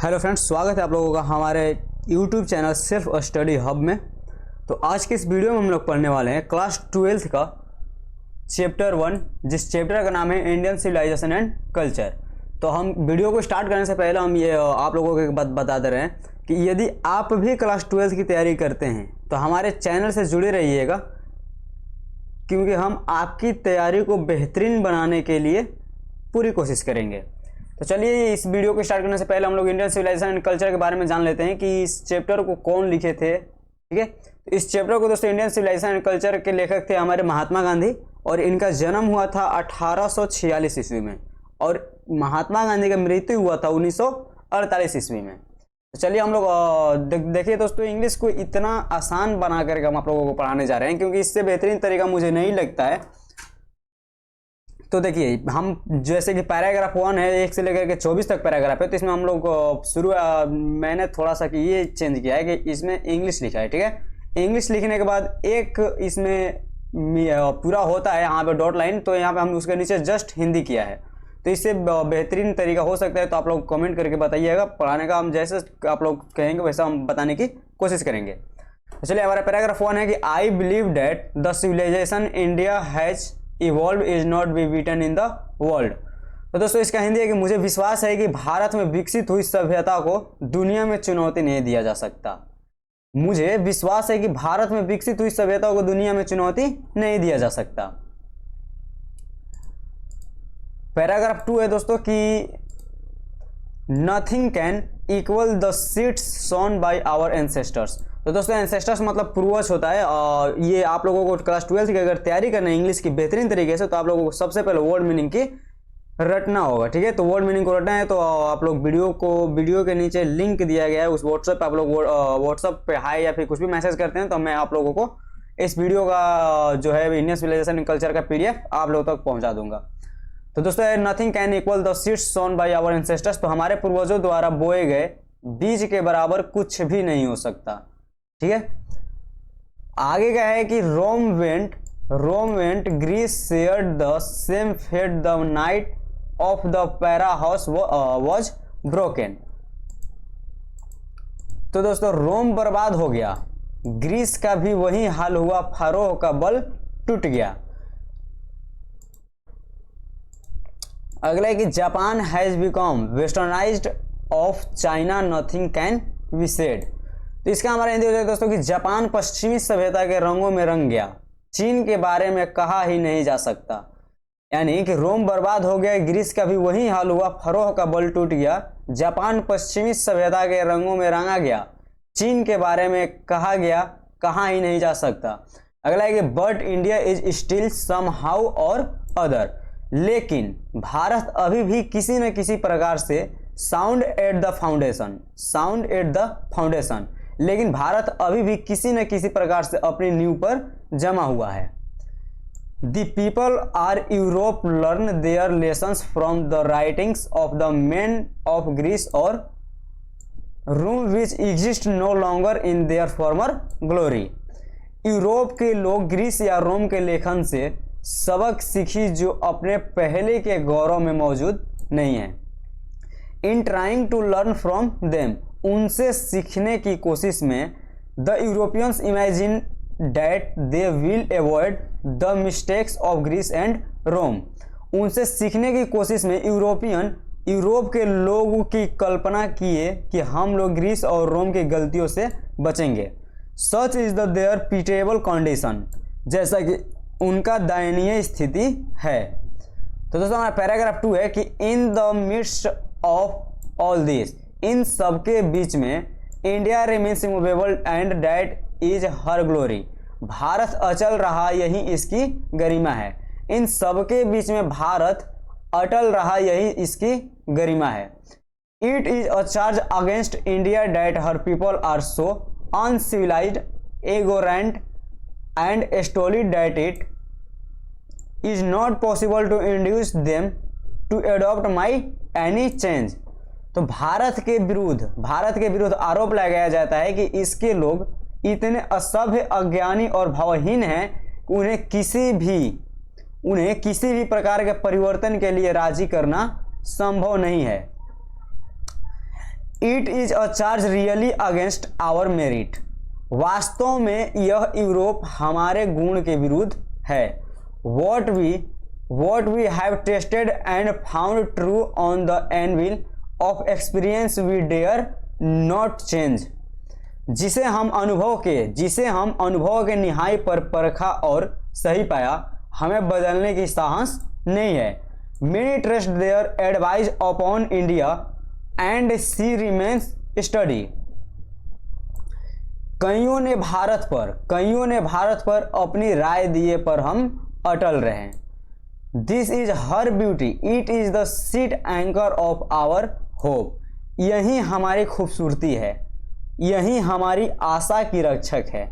Hello friends, स्वागत है आप लोगों का हमारे यूट्यूब चैनल सिर्फ स्टडी हब में। तो आज के इस वीडियो में हम लोग पढ़ने वाले हैं क्लास 12th का चैप्टर 1, जिस चैप्टर का नाम है इंडियन सिविलाइजेशन एंड कल्चर। तो हम वीडियो को स्टार्ट करने से पहले हम ये आप लोगों को एक बात बता दे रहे हैं कि यदि आप भी क्लास 12th की तैयारी करते हैं तो हमारे चैनल से जुड़े रहिएगा, क्योंकि हम आपकी तैयारी को बेहतरीन बनाने के लिए पूरी कोशिश करेंगे। तो चलिए इस वीडियो को स्टार्ट करने से पहले हम लोग इंडियन सिविलाइजेशन एंड कल्चर के बारे में जान लेते हैं कि इस चैप्टर को कौन लिखे थे। ठीक है, तो इस चैप्टर को दोस्तों इंडियन सिविलाइजेशन एंड कल्चर के लेखक थे हमारे महात्मा गांधी, और इनका जन्म हुआ था 1846 ईस्वी में, और महात्मा गांधी का मृत्यु हुआ था 1948 ईस्वी में। तो चलिए हम लोग देखिए दोस्तों, इंग्लिश को इतना आसान बना करके हम आप लोगों को पढ़ाने जा रहे हैं, क्योंकि इससे बेहतरीन तरीका मुझे नहीं लगता है। तो देखिए, हम जैसे कि पैराग्राफ 1 है 1 से लेकर के 24 तक पैराग्राफ है, तो इसमें हम लोग मैंने थोड़ा सा कि ये चेंज किया है कि इसमें इंग्लिश लिखा है। ठीक है, इंग्लिश लिखने के बाद एक इसमें पूरा होता है यहाँ पे डॉट लाइन, तो यहाँ पे हम उसके नीचे जस्ट हिंदी किया है। तो इससे बेहतरीन तरीका हो सकता है, तो आप लोग कमेंट करके बताइएगा पढ़ाने का। हम जैसे आप लोग कहेंगे वैसा हम बताने की कोशिश करेंगे। तो चलिए, हमारा पैराग्राफ 1 है कि I believe that the civilisation India has evolve is not be beaten in the world. तो दोस्तों इसका हिंदी है कि मुझे विश्वास है कि भारत में विकसित हुई सभ्यता को दुनिया में चुनौती नहीं दिया जा सकता। मुझे विश्वास है कि भारत में विकसित हुई सभ्यता को दुनिया में चुनौती नहीं दिया जा सकता। पैराग्राफ 2 है दोस्तों कि nothing can equal the seeds sown by our ancestors. तो दोस्तों एंसेस्टर्स मतलब पूर्वज होता है, और ये आप लोगों को क्लास 12 की अगर तैयारी करना है इंग्लिश की बेहतरीन तरीके से, तो आप लोगों को सबसे पहले वर्ड मीनिंग की रटना होगा। ठीक है, तो वर्ड मीनिंग को रटना है तो आप लोग वीडियो के नीचे लिंक दिया गया है, उस व्हाट्सएप पे आप लोग व्हाट्सएप पे हाई या फिर कुछ भी मैसेज करते हैं, तो मैं आप लोगों को इस वीडियो का जो है इंडियन सिविलाइजेशन एंड कल्चर का PDF आप लोगों तक पहुंचा दूंगा। तो दोस्तों nothing can equal the seeds sown by our ancestors, तो हमारे पूर्वजों द्वारा बोए गए बीज के बराबर कुछ भी नहीं हो सकता। ठीक है, आगे का है कि Rome went Greece shared the same fate the night of the para house was broken. तो दोस्तों रोम बर्बाद हो गया, ग्रीस का भी वही हाल हुआ, फारोह का बल टूट गया। अगला है कि Japan has become westernised of China nothing can be said. तो इसका हमारा हिंदी हो जाएगा दोस्तों कि जापान पश्चिमी सभ्यता के रंगों में रंग गया, चीन के बारे में कहा ही नहीं जा सकता। यानी कि रोम बर्बाद हो गया, ग्रीस का भी वही हाल हुआ, फरोह का बल टूट गया, जापान पश्चिमी सभ्यता के रंगों में रंगा गया, चीन के बारे में कहा ही नहीं जा सकता। अगला है कि but India is still somehow और अदर, लेकिन भारत अभी भी किसी न किसी प्रकार से साउंड एट द फाउंडेशन, लेकिन भारत अभी भी किसी न किसी प्रकार से अपनी नींव पर जमा हुआ है। The people are Europe learn their lessons from the writings of the men of Greece और Rome which exist no longer in their former glory. Europe के लोग ग्रीस या रोम के लेखन से सबक सीखी जो अपने पहले के गौरव में मौजूद नहीं है। In trying to learn from them, उनसे सीखने की कोशिश में the Europeans imagine that they will avoid the mistakes of Greece and Rome. उनसे सीखने की कोशिश में यूरोप के लोगों की कल्पना किए कि हम लोग ग्रीस और रोम की गलतियों से बचेंगे। Such is the their pitiable condition, जैसा कि उनका दयनीय स्थिति है। तो दोस्तों हमारा पैराग्राफ 2 है कि in the midst of all this, इन सबके बीच में India remains immovable and that is her glory. Bharat अचल रहा, यही इसकी गरिमा है। इन सबके बीच में भारत अटल रहा, यही इसकी गरिमा है। It is a charge against India that her people are so uncivilised, ignorant and stolid that it is not possible to induce them to adopt my any change. तो भारत के विरुद्ध आरोप लगाया जाता है कि इसके लोग इतने असभ्य, अज्ञानी और भावहीन हैं कि उन्हें किसी भी प्रकार के परिवर्तन के लिए राजी करना संभव नहीं है। It is a charge really against our merit. वास्तव में यह यूरोप हमारे गुण के विरुद्ध है। What we have tested and found true on the anvil of experience we dare not change. जिसे हम अनुभव के निहाई पर परखा और सही पाया, हमें बदलने की साहस नहीं है। Many thrust their advice upon India and she remains steady. कईयों ने भारत पर अपनी राय दिए पर हम अटल रहे। This is her beauty, it is the sheet anchor of our hope. यही हमारी खूबसूरती है, यही हमारी आशा की रक्षक है।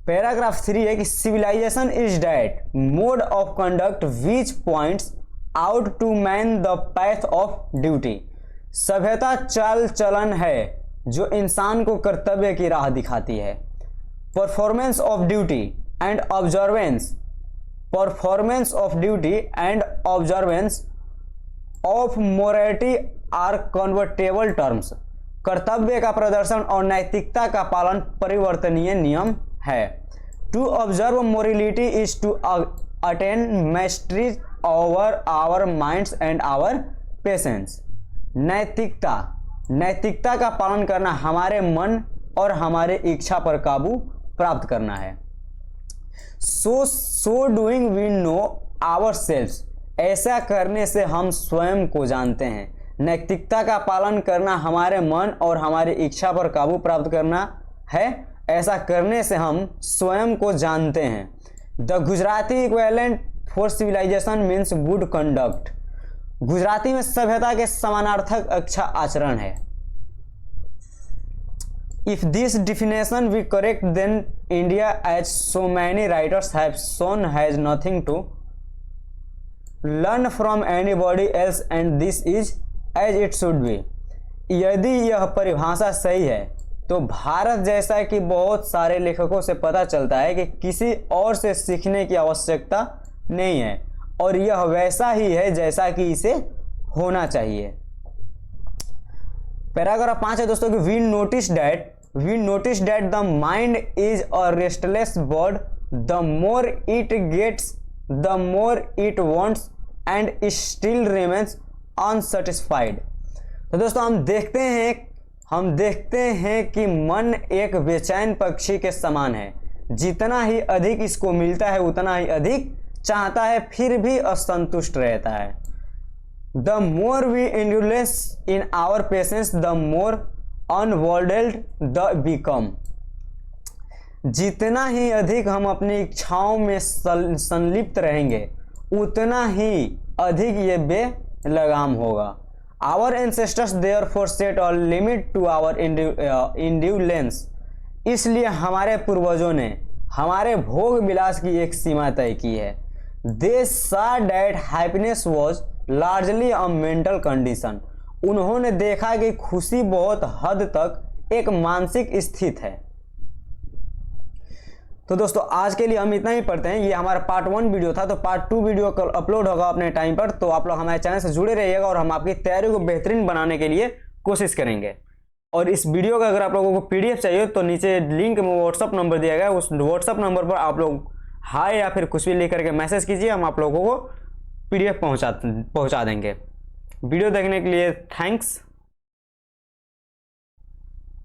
पैराग्राफ 3 है कि civilization is that mode of conduct which points out to man the path of duty. सभ्यता चाल चलन है जो इंसान को कर्तव्य की राह दिखाती है। Performance of duty and observance of morality are convertible terms. कर्तव्य का प्रदर्शन और नैतिकता का पालन परिवर्तनीय नियम है। To observe morality is to attain mastery over our minds and our passions. नैतिकता का पालन करना हमारे मन और हमारे इच्छा पर काबू प्राप्त करना है। So doing we know ourselves. ऐसा करने से हम स्वयं को जानते हैं। नैतिकता का पालन करना हमारे मन और हमारी इच्छा पर काबू प्राप्त करना है। ऐसा करने से हम स्वयं को जानते हैं। The Gujarati equivalent for civilization means good conduct. Gujarati में सभ्यता के समानार्थक अच्छा आचरण है। If this definition we correct then India as so many writers have shown has nothing to learn from anybody else and this is as it should be. यदि यह परिभाषा सही है तो भारत जैसा कि बहुत सारे लेखकों से पता चलता है कि किसी और से सीखने की आवश्यकता नहीं है और यह वैसा ही है जैसा कि इसे होना चाहिए। पैराग्राफ 5 है दोस्तों कि we notice that the mind is a restless bird. The more it gets the more it wants and still remains unsatisfied. तो दोस्तों हम देखते हैं कि मन एक बेचैन पक्षी के समान है। जितना ही अधिक इसको मिलता है उतना ही अधिक चाहता है, फिर भी असंतुष्ट रहता है। The more we indulgence in our passions the more unbridled they become. जितना ही अधिक हम अपनी इच्छाओं में संलिप्त रहेंगे उतना ही अधिक ये बेलगाम होगा। Our ancestors therefore set a limit to our indulgence. इसलिए हमारे पूर्वजों ने हमारे भोग विलास की एक सीमा तय की है। दे saw that happiness was largely a mental condition। उन्होंने देखा कि खुशी बहुत हद तक एक मानसिक स्थिति है। तो दोस्तों आज के लिए हम इतना ही पढ़ते हैं। ये हमारा पार्ट 1 वीडियो था, तो पार्ट 2 वीडियो कल अपलोड होगा अपने टाइम पर। तो आप लोग हमारे चैनल से जुड़े रहिएगा और हम आपकी तैयारी को बेहतरीन बनाने के लिए कोशिश करेंगे। और इस वीडियो का अगर आप लोगों को PDF चाहिए तो नीचे लिंक में व्हाट्सअप नंबर दिया गया है, उस व्हाट्सअप नंबर पर आप लोग हाय या फिर कुछ भी लिख करके मैसेज कीजिए, हम आप लोगों को PDF पहुंचा देंगे। वीडियो देखने के लिए थैंक्स।